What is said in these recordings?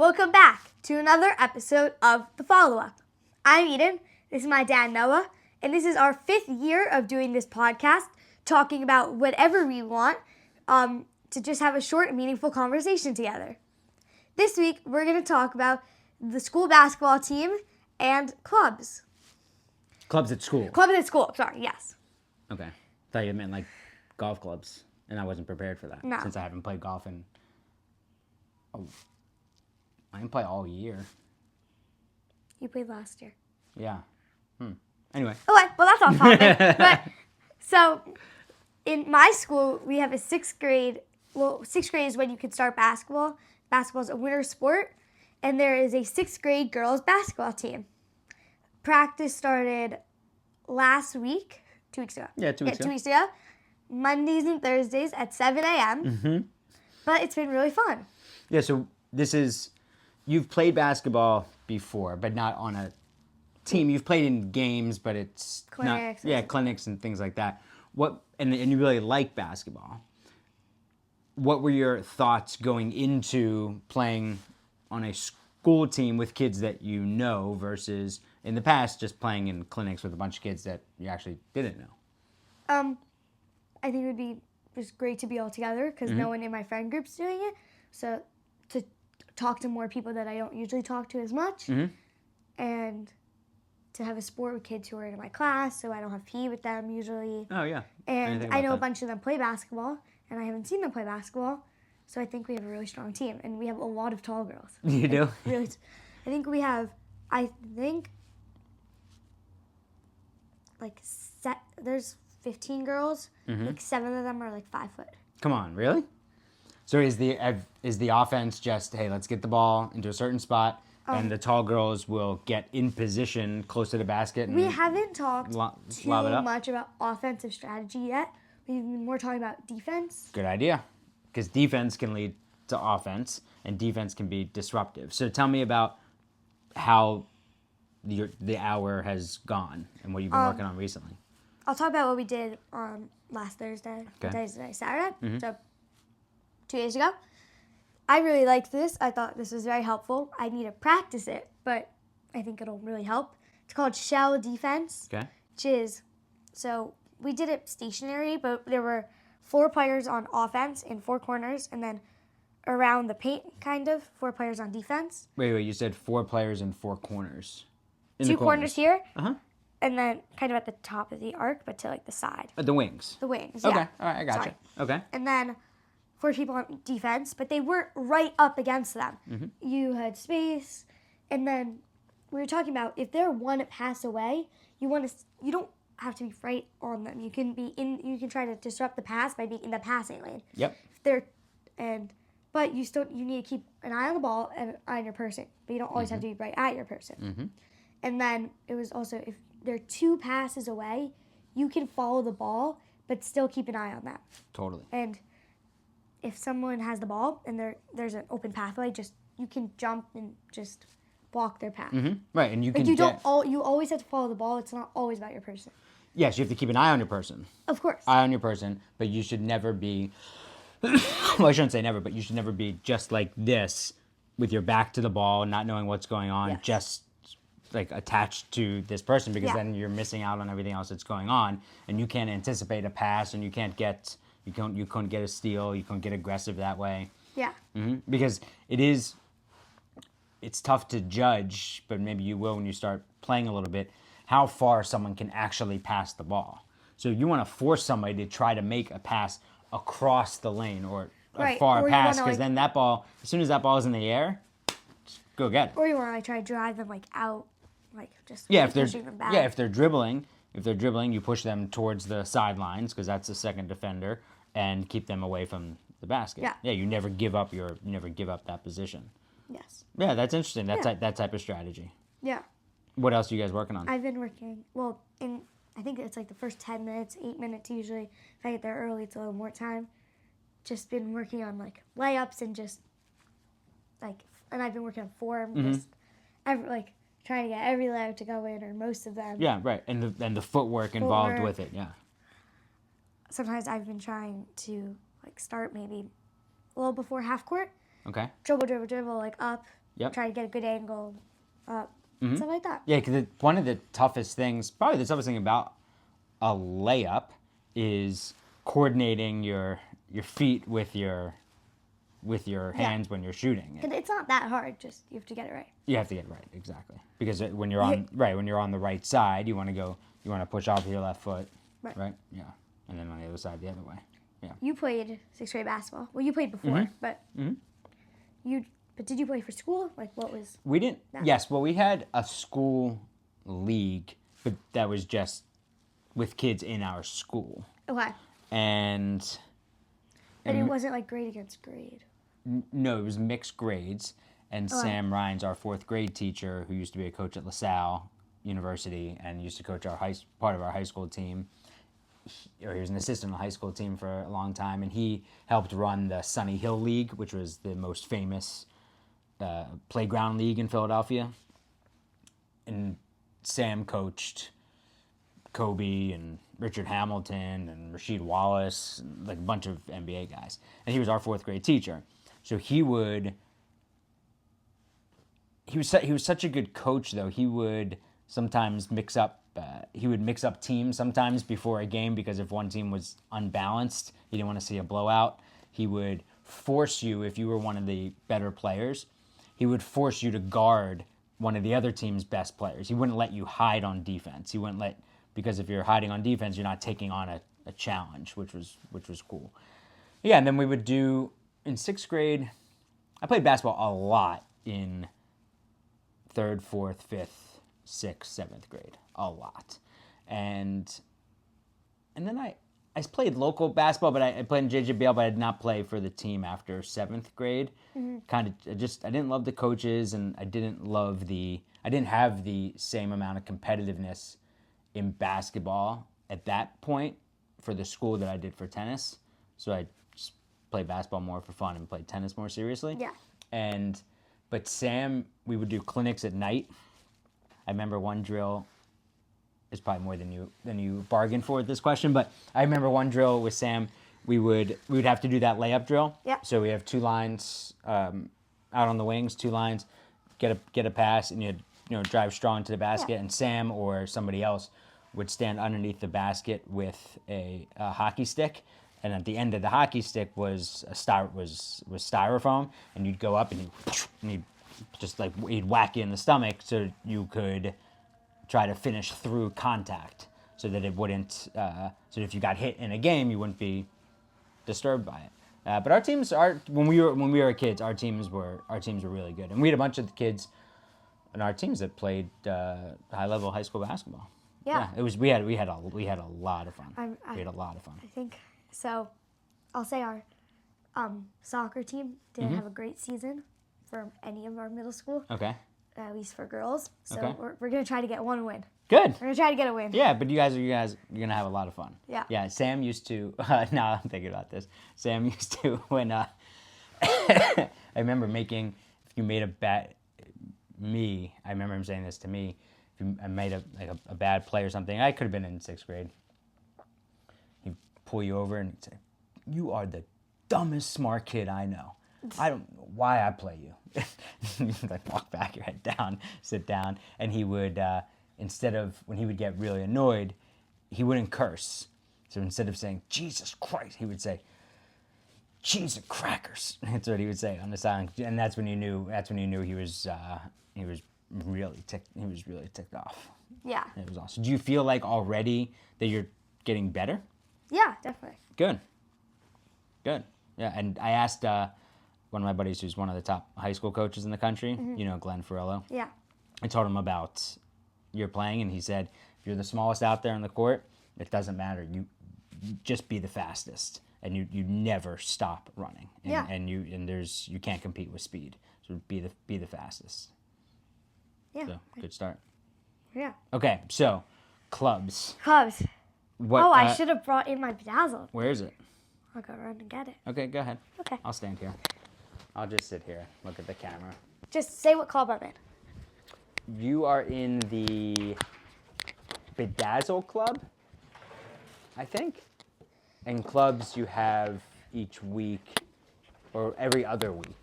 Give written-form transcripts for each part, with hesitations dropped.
welcome back to another episode of The Follow-Up. I'm Eden, this is my dad Noah, and this is our 5th year of doing this podcast, talking about whatever we want to just have a short and meaningful conversation together. This week, we're going to talk about the school basketball team and clubs. Clubs at school. Clubs at school, sorry, yes. Okay. Thought you meant like golf clubs, and I wasn't prepared for that. No. Since I haven't played golf in... I didn't play all year. You played last year. Yeah. Anyway. Okay, well that's off topic. But so in my school, we have a 6th grade. Well, 6th grade is when you can start basketball. Basketball is a winter sport, and there is a 6th grade girls basketball team. Practice started last week, 2 weeks ago. Yeah, 2 weeks ago. 2 weeks ago. Mondays and Thursdays at 7 a.m. Mm-hmm. But it's been really fun. Yeah, so this is... You've played basketball before, but not on a team. You've played in games, but it's Clinics. not... Yeah, clinics and things like that. And you really like basketball. What were your thoughts going into playing on a school team with kids that you know versus in the past just playing in clinics with a bunch of kids that you actually didn't know? I think it would be just great to be all together because no one in my friend group's doing it. So to talk to more people that I don't usually talk to as much, and to have a sport with kids who are in my class, so I don't have PE with them usually. Oh, yeah. And I know a bunch of them play basketball, and I haven't seen them play basketball, so I think we have a really strong team, and we have a lot of tall girls. You do? Really, I think we have, there's 15 girls, like 7 of them are like 5 foot. Come on, really? So is the offense just, hey, let's get the ball into a certain spot, and the tall girls will get in position close to the basket? And we haven't talked too lob it up? much about offensive strategy yet. We've been more talking about defense. Good idea, because defense can lead to offense, and defense can be disruptive. So tell me about how the hour has gone and what you've been working on recently. I'll talk about what we did on last Thursday. Okay. What day is Saturday. So 2 days ago. I really liked this. I thought this was very helpful. I need to practice it, but I think it'll really help. It's called shell defense. Okay. Which is, so we did it stationary, but there were 4 players on offense in 4 corners, and then around the paint, kind of, 4 players on defense. Wait, you said 4 players in 4 corners. In 2 corners here, Uh-huh. and then kind of at the top of the arc, but to like the side. The wings. The wings, Okay, yeah. all right, I got Sorry. you. Okay. And then 4 people on defense, but they weren't right up against them. You had space, and then we were talking about if they're one pass away, you don't have to be right on them. You can try to disrupt the pass by being in the passing lane. Yep. But you need to keep an eye on the ball and an eye on your person. But you don't always have to be right at your person. And then it was also, if they're 2 passes away, you can follow the ball, but still keep an eye on that. Totally. And if someone has the ball and there's an open pathway, you can jump and just block their path. Right, and you can you always have to follow the ball. It's not always about your person. Yes, you have to keep an eye on your person. Of course. Eye on your person, but you should never be... well, I shouldn't say never, but you should never be just like this with your back to the ball, not knowing what's going on, Yes. just like attached to this person, because Yeah. then you're missing out on everything else that's going on, and you can't anticipate a pass, and you couldn't get a steal, you couldn't get aggressive that way. Yeah. Because it's tough to judge, but maybe you will when you start playing a little bit, how far someone can actually pass the ball. So you want to force somebody to try to make a pass across the lane or a far pass, because then that ball, as soon as that ball is in the air, just go get it. Or you want to try to drive them out, just pushing them back. Yeah, if they're dribbling, you push them towards the sidelines, because that's the second defender, and keep them away from the basket. Yeah. Yeah, you never give up that position. Yes. Yeah, that's interesting. That type of strategy. Yeah. What else are you guys working on? I've been working, I think it's like the first 10 minutes, 8 minutes usually. If I get there early, it's a little more time. Just been working on layups and and I've been working on form. Just trying to get every layup to go in, or most of them. Yeah, right. And the footwork involved with it, yeah. Sometimes I've been trying to start maybe a little before half court. Okay. Dribble, up, Yep. try to get a good angle, stuff like that. Yeah, because one of the toughest things, probably the toughest thing about a layup, is coordinating your feet with your hands when you're shooting. 'Cause it's not that hard. Just you have to get it right. You have to get it right, exactly. Because when you're on the right side, you want to push off with your left foot, Right. Yeah, and then on the other side the other way. Yeah. You played sixth grade basketball. Well, you played before, but But did you play for school? Like, what was? We didn't. that? Yes, well, we had a school league, but that was just with kids in our school, Okay. and But it wasn't like grade against grade. no, it was mixed grades. And Sam Ryan's our fourth grade teacher, who used to be a coach at LaSalle University and used to coach part of our high school team. He was an assistant on the high school team for a long time, and he helped run the Sunny Hill League, which was the most famous playground league in Philadelphia. And Sam coached Kobe and Richard Hamilton and Rasheed Wallace, and like a bunch of NBA guys. And he was our fourth grade teacher. So he was such a good coach, though. He would sometimes mix up teams sometimes before a game, because if one team was unbalanced, he didn't want to see a blowout. He would force you, if you were one of the better players, he would force you to guard one of the other team's best players. He wouldn't let you hide on defense. Because if you're hiding on defense, you're not taking on a challenge, which was cool. Yeah, and then we would do, in sixth grade, I played basketball a lot in third, fourth, fifth, sixth, seventh grade, a lot. And then I played local basketball, but I played in JJBL, but I did not play for the team after seventh grade. I didn't love the coaches, and I didn't have the same amount of competitiveness in basketball at that point for the school that I did for tennis. So I just played basketball more for fun and played tennis more seriously. Yeah. But Sam, we would do clinics at night. I remember one drill. It's probably more than you bargained for with this question, but I remember one drill with Sam. We would have to do that layup drill. Yeah. So we have two lines out on the wings, two lines, get a pass, and you drive strong to the basket. Yeah. And Sam or somebody else would stand underneath the basket with a hockey stick. And at the end of the hockey stick was styrofoam, and you'd go up and he'd whack you in the stomach so you could try to finish through contact, so that it wouldn't. So if you got hit in a game, you wouldn't be disturbed by it. But our teams when we were kids, our teams were really good, and we had a bunch of kids on our teams that played high level high school basketball. Yeah. It was we had a lot of fun. We had a lot of fun. I think so. I'll say our soccer team didn't have a great season for any of our middle school, Okay. at least for girls. So Okay. we're gonna try to get one win. Good. We're gonna try to get a win. Yeah, but you're gonna have a lot of fun. Yeah. Yeah. Sam used to. Now I'm thinking about this. Sam used to when I remember making. If you made a bet, I remember him saying this to me. If I made a bad play or something, I could have been in sixth grade. He'd pull you over and he'd say, "You are the dumbest smart kid I know. I don't know why I play you." You'd like walk back, your head down, sit down, and he would instead of when he would get really annoyed, he wouldn't curse. So instead of saying "Jesus Christ," he would say "cheese and crackers." That's what he would say on the silent, and that's when you knew he was really ticked off. Yeah. It was awesome. Do you feel like already that you're getting better? Yeah, definitely. Good. Yeah, and I asked one of my buddies who's one of the top high school coaches in the country, Glenn Ferrillo. Yeah. I told him about your playing, and he said, if you're the smallest out there on the court, it doesn't matter. You just be the fastest, and you never stop running. And, Yeah. And you can't compete with speed. So be the fastest. Yeah. So good start. Yeah. Okay, so clubs. Cubs. What? I should have brought in my bedazzled. Where is it? I'll go run and get it. Okay, go ahead. Okay. I'll stand here. I'll just sit here, look at the camera. Just say what club I'm in. You are in the Bedazzle Club, I think. And clubs you have each week or every other week.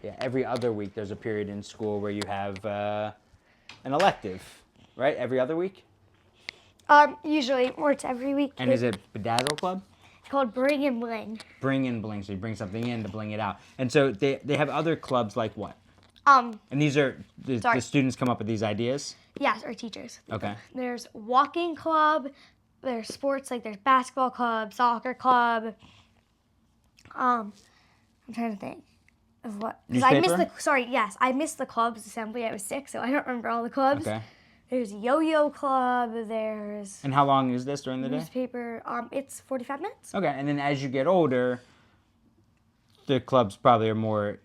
Yeah, every other week there's a period in school where you have an elective, right? Every other week? Usually, or it's every week. And is it Bedazzle Club? It's called Bring and Bling. Bring and bling. So you bring something in to bling it out. And so they have other clubs like what? Um, And these are, the Sorry. students come up with these ideas? yes, our teachers. Okay. There's walking club. There's sports, like there's basketball club, soccer club. I'm trying to think of what. Because I missed Newspaper? I missed the clubs assembly. I was sick, so I don't remember all the clubs. Okay. There's yo-yo club. There's And how long is this during the day? newspaper. It's 45 minutes. Okay, and then as you get older, the clubs probably are more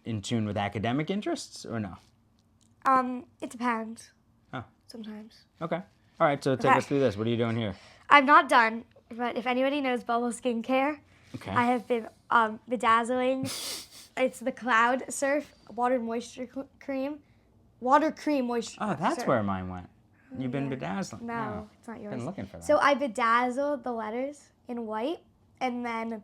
in tune with academic interests, or no? It depends. Oh. Sometimes. Okay. All right, so take us through this. What are you doing here? I'm not done, but if anybody knows Bubble Skincare, Okay. I have been bedazzling. It's the Cloud Surf Water Moisture Cream. Water Cream Moisture. Oh, that's Surf. where mine went. You've been yeah. bedazzling. No, it's not yours. Been looking for that. So I bedazzled the letters in white, and then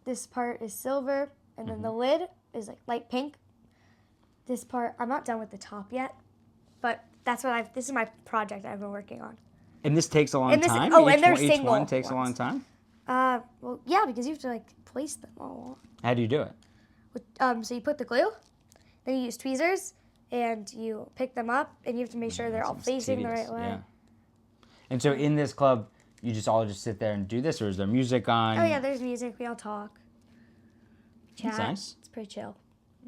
this part is silver, and then the lid is like light pink. This part, I'm not done with the top yet, but that's what this is my project I've been working on. And this takes a long time? And they're each single one takes a long ones. time? Well, yeah, because you have to like place them all. How do you do it? So you put the glue, then you use tweezers, and you pick them up, and you have to make sure they're all facing the right way. Yeah. And so in this club, you all just sit there and do this, or is there music on? Oh yeah, there's music. We all talk. Chat. That's nice. It's pretty chill.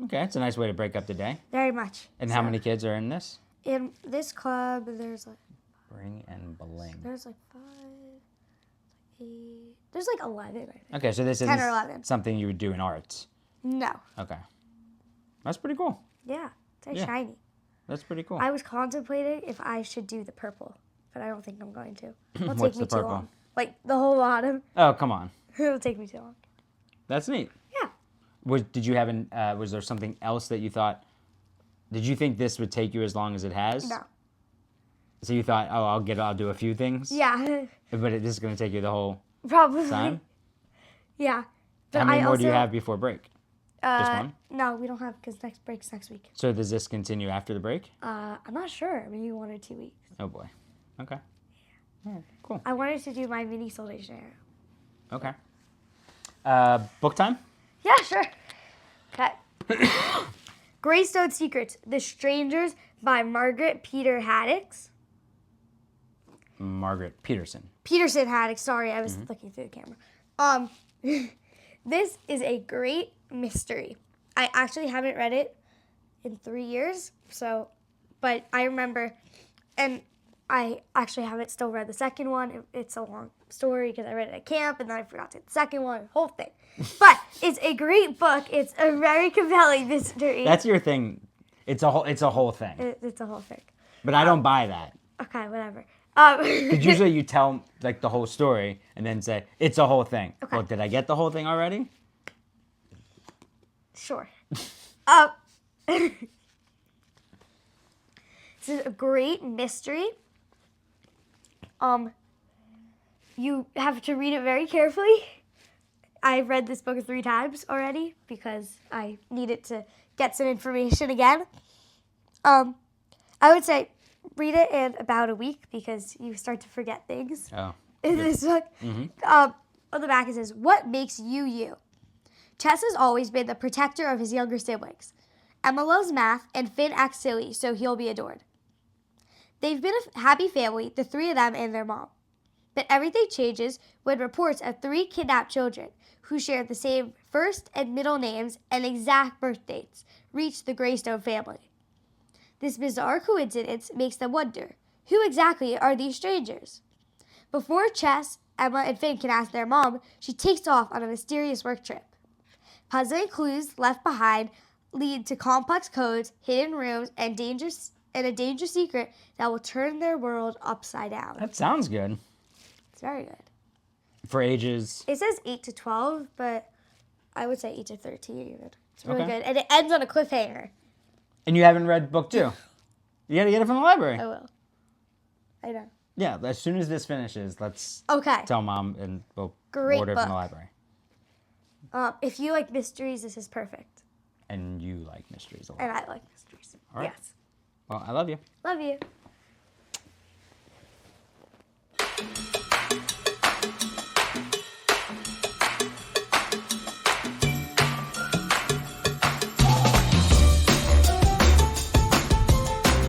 Okay, it's a nice way to break up the day. Very much. And how many kids are in this? In this club, there's like Bring and bling. there's like 5, 8. There's like 11. I think. Okay, so this 10 isn't or 11. something you would do in arts. No. Okay. That's pretty cool. Yeah. It's very Yeah. shiny. That's pretty cool. I was contemplating if I should do the purple, but I don't think I'm going to. It'll take What's me the too purple? long. Like the whole bottom. Oh, come on. It'll take me too long. That's neat. Yeah. Was there something else that you thought, did you think this would take you as long as it has? No. So you thought, oh, I'll do a few things? Yeah. But this is going to take you the whole Probably. time? Yeah. But How many I more also, do you have before break? Just one? No, we don't have because next break's next week. So does this continue after the break? I'm not sure. Maybe 1 or 2 weeks. Oh boy. Okay. All right, cool. I wanted to do my mini soul dictionary. Okay. Book time? Yeah, sure. Okay. Greystone Secrets: The Strangers by Margaret Peter Haddix. Margaret Peterson. Peterson Haddix. Sorry, I was looking through the camera. This is a great mystery. I actually haven't read it in 3 years, but I remember, and I actually haven't still read the second one. It's a long story because I read it at camp, and then I forgot to read the second one, the whole thing. But it's a great book. It's a very compelling mystery. That's your thing. It's a whole thing. It's a whole thing. But I don't buy that. Okay, whatever. Because usually you tell like the whole story and then say it's a whole thing. Okay. Well, did I get the whole thing already? Sure. This is a great mystery. You have to read it very carefully. I've read this book 3 times already because I needed to get some information again. I would say read it in about a week because you start to forget things Oh. in this book. On the back it says, "What makes you you?" Chess has always been the protector of his younger siblings. Emma loves math, and Finn acts silly, so he'll be adored. They've been a happy family, the 3 of them and their mom. But everything changes when reports of 3 kidnapped children who share the same first and middle names and exact birth dates reach the Greystone family. This bizarre coincidence makes them wonder, who exactly are these strangers? Before Chess, Emma, and Finn can ask their mom, she takes off on a mysterious work trip. Puzzling clues left behind lead to complex codes, hidden rooms, and a dangerous secret that will turn their world upside down. That sounds good. It's very good. For ages. It says 8 to 12, but I would say 8 to 13 even. It's really Okay. good. And it ends on a cliffhanger. And you haven't read book 2. You gotta get it from the library. I will. I know. Yeah, as soon as this finishes, let's Okay. tell Mom and we'll Great order it from book. the library. If you like mysteries, this is perfect. And you like mysteries a lot. And I like mysteries. All right. Yes. Well, I love you. Love you.